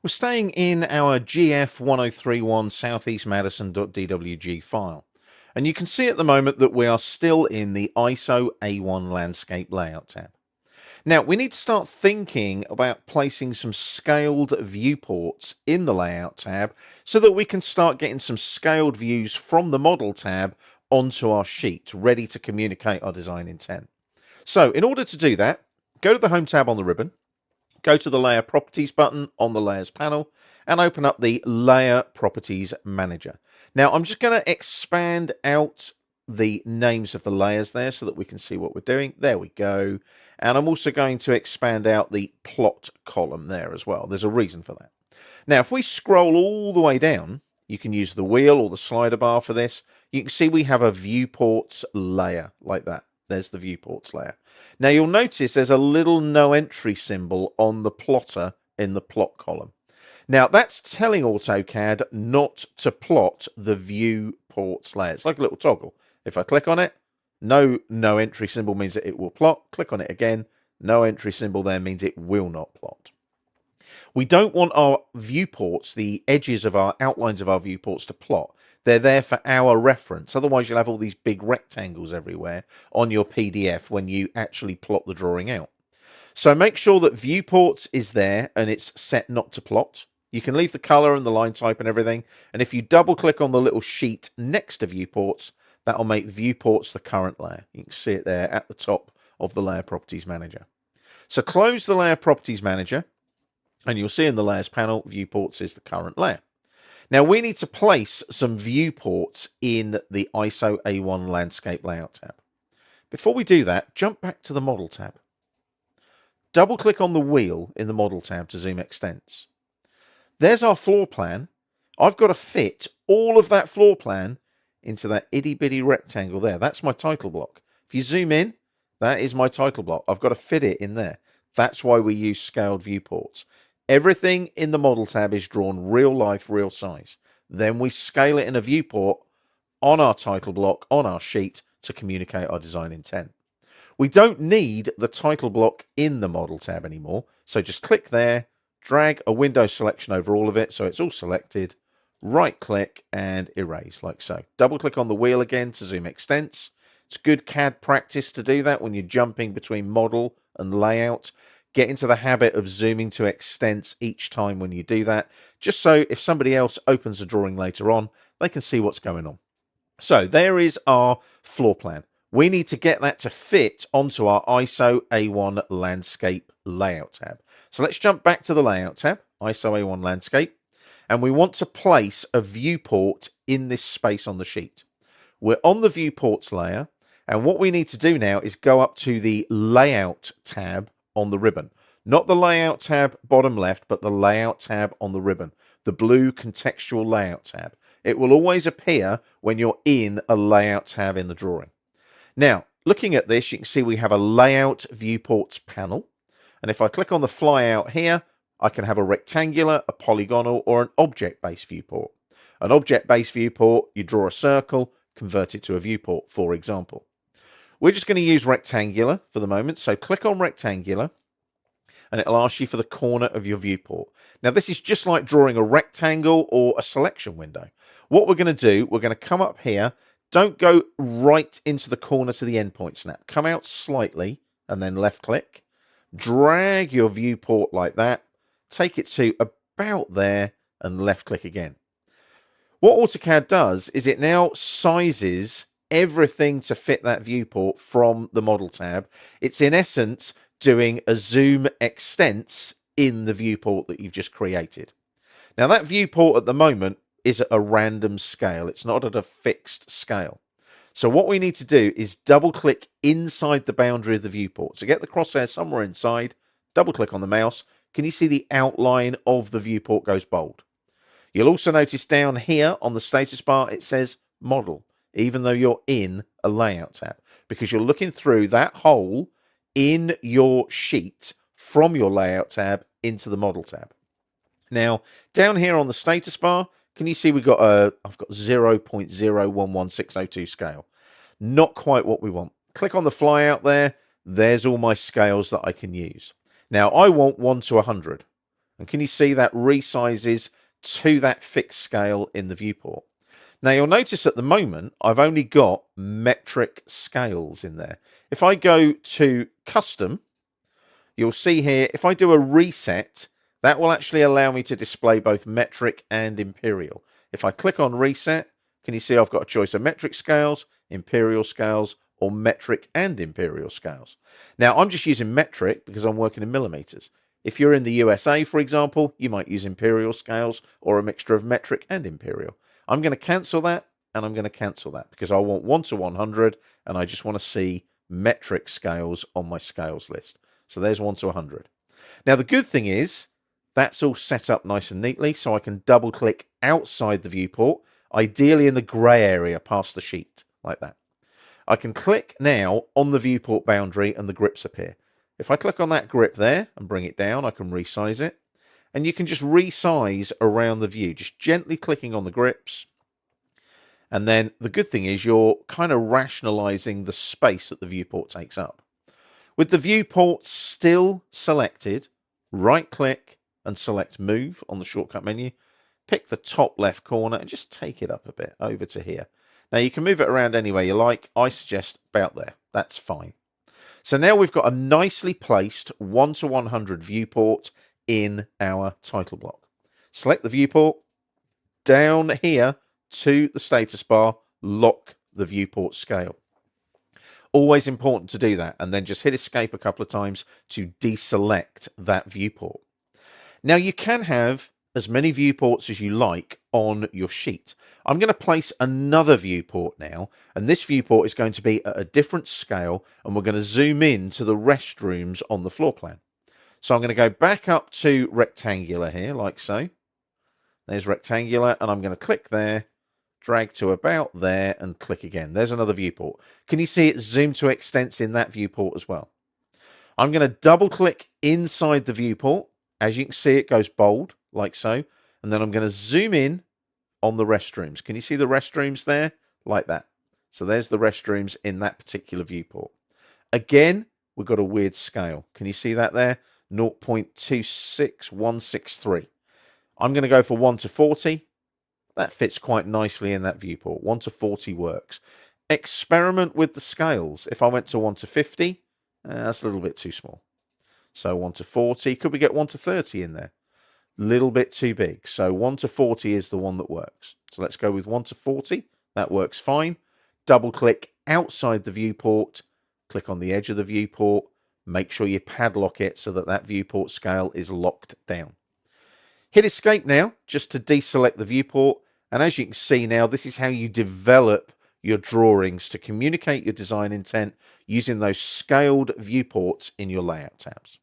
We're staying in our GF1031 Southeast Madison.dwg file. And you can see at the moment that we are still in the ISO A1 Landscape Layout tab. Now, we need to start thinking about placing some scaled viewports in the Layout tab so that we can start getting some scaled views from the Model tab onto our sheet, ready to communicate our design intent. So, in order to do that, go to the Home tab on the ribbon, go to the Layer Properties button on the Layers panel, and open up the Layer Properties Manager. Now, I'm just going to expand out the names of the layers there so that we can see what we're doing. There we go. And I'm also going to expand out the plot column there as well. There's a reason for that. Now, if we scroll all the way down, you can use the wheel or the slider bar for this. You can see we have a viewports layer like that. There's the viewports layer. Now, you'll notice there's a little no entry symbol on the plotter in the plot column. Now, that's telling AutoCAD not to plot the viewports layer. It's like a little toggle. If I click on it, no entry symbol means that it will plot. Click on it again, no entry symbol there means it will not plot. We don't want our viewports, the edges of our outlines of our viewports, to plot. They're there for our reference. Otherwise, you'll have all these big rectangles everywhere on your PDF when you actually plot the drawing out. So make sure that viewports is there and it's set not to plot. You can leave the color and the line type and everything. And if you double click on the little sheet next to viewports, that'll make viewports the current layer. You can see it there at the top of the Layer Properties Manager. So close the Layer Properties Manager, and you'll see in the Layers panel, viewports is the current layer. Now we need to place some viewports in the ISO A1 Landscape Layout tab. Before we do that, jump back to the Model tab. Double click on the wheel in the Model tab to zoom extents. There's our floor plan. I've got to fit all of that floor plan into that itty bitty rectangle there. That's my title block. If you zoom in, that is my title block. I've got to fit it in there. That's why we use scaled viewports. Everything in the Model tab is drawn real life, real size. Then we scale it in a viewport on our title block, on our sheet, to communicate our design intent. We don't need the title block in the Model tab anymore, so just click there, drag a window selection over all of it so it's all selected, right click and erase like so. Double click on the wheel again to zoom extents. It's good CAD practice to do that when you're jumping between model and layout. Get into the habit of zooming to extents each time when you do that, just so if somebody else opens a drawing later on, they can see what's going on. So there is our floor plan. We need to get that to fit onto our ISO A1 Landscape Layout tab. So let's jump back to the Layout tab, ISO A1 Landscape, and we want to place a viewport in this space on the sheet. We're on the viewports layer, and what we need to do now is go up to the Layout tab on the ribbon. Not the Layout tab bottom left, but the Layout tab on the ribbon, the blue contextual Layout tab. It will always appear when you're in a Layout tab in the drawing. Now, looking at this, you can see we have a Layout Viewports panel. And if I click on the flyout here, I can have a rectangular, a polygonal, or an object-based viewport. An object-based viewport, you draw a circle, convert it to a viewport, for example. We're just going to use rectangular for the moment. So click on rectangular and it'll ask you for the corner of your viewport. Now this is just like drawing a rectangle or a selection window. What we're going to do, we're going to come up here. Don't go right into the corner to the endpoint snap. Come out slightly and then left click. Drag your viewport like that. Take it to about there and left click again. What AutoCAD does is it now sizes everything to fit that viewport from the Model tab. It's in essence doing a zoom extents in the viewport that you've just created. Now that viewport at the moment is at a random scale. It's not at a fixed scale. So what we need to do is double click inside the boundary of the viewport. So get the crosshair somewhere inside, double click on the mouse. Can you see the outline of the viewport goes bold? You'll also notice down here on the status bar, it says model, even though you're in a layout tab, because you're looking through that hole in your sheet from your layout tab into the model tab. Now, down here on the status bar, can you see I've got 0.011602 scale. Not quite what we want. Click on the flyout there. There's all my scales that I can use. Now, I want 1 to 100. And can you see that resizes to that fixed scale in the viewport? Now you'll notice at the moment, I've only got metric scales in there. If I go to custom, you'll see here, if I do a reset, that will actually allow me to display both metric and imperial. If I click on reset, can you see I've got a choice of metric scales, imperial scales, or metric and imperial scales. Now I'm just using metric because I'm working in millimeters. If you're in the USA, for example, you might use imperial scales or a mixture of metric and imperial. I'm going to cancel that and I'm going to cancel that because I want 1 to 100 and I just want to see metric scales on my scales list. So there's 1 to 100. Now the good thing is that's all set up nice and neatly, so I can double click outside the viewport, ideally in the grey area past the sheet, like that. I can click now on the viewport boundary and the grips appear. If I click on that grip there and bring it down, I can resize it. And you can just resize around the view, just gently clicking on the grips. And then the good thing is you're kind of rationalizing the space that the viewport takes up. With the viewport still selected, right click and select move on the shortcut menu. Pick the top left corner and just take it up a bit over to here. Now you can move it around any way you like. I suggest about there. That's fine. So now we've got a nicely placed 1 to 100 viewport in our title block. Select the viewport, down here to the status bar, lock the viewport scale. Always important to do that, and then just hit escape a couple of times to deselect that viewport. Now you can have as many viewports as you like on your sheet. I'm going to place another viewport now, and this viewport is going to be at a different scale, and we're going to zoom in to the restrooms on the floor plan. So I'm going to go back up to rectangular here, like so. There's rectangular, and I'm going to click there, drag to about there, and click again. There's another viewport. Can you see it zoom to extents in that viewport as well? I'm going to double click inside the viewport. As you can see, it goes bold, like so. And then I'm going to zoom in on the restrooms. Can you see the restrooms there? Like that. So there's the restrooms in that particular viewport. Again, we've got a weird scale. Can you see that there? 0.26163. I'm going to go for 1 to 40. That fits quite nicely in that viewport. 1 to 40 works. Experiment with the scales. If I went to 1 to 50, that's a little bit too small. So 1 to 40. Could we get 1 to 30 in there? Little bit too big. So 1 to 40 is the one that works. So let's go with 1 to 40. That works fine. Double click outside the viewport. Click on the edge of the viewport. Make sure you padlock it so that that viewport scale is locked down. Hit escape now just to deselect the viewport. And as you can see now, this is how you develop your drawings to communicate your design intent using those scaled viewports in your layout tabs.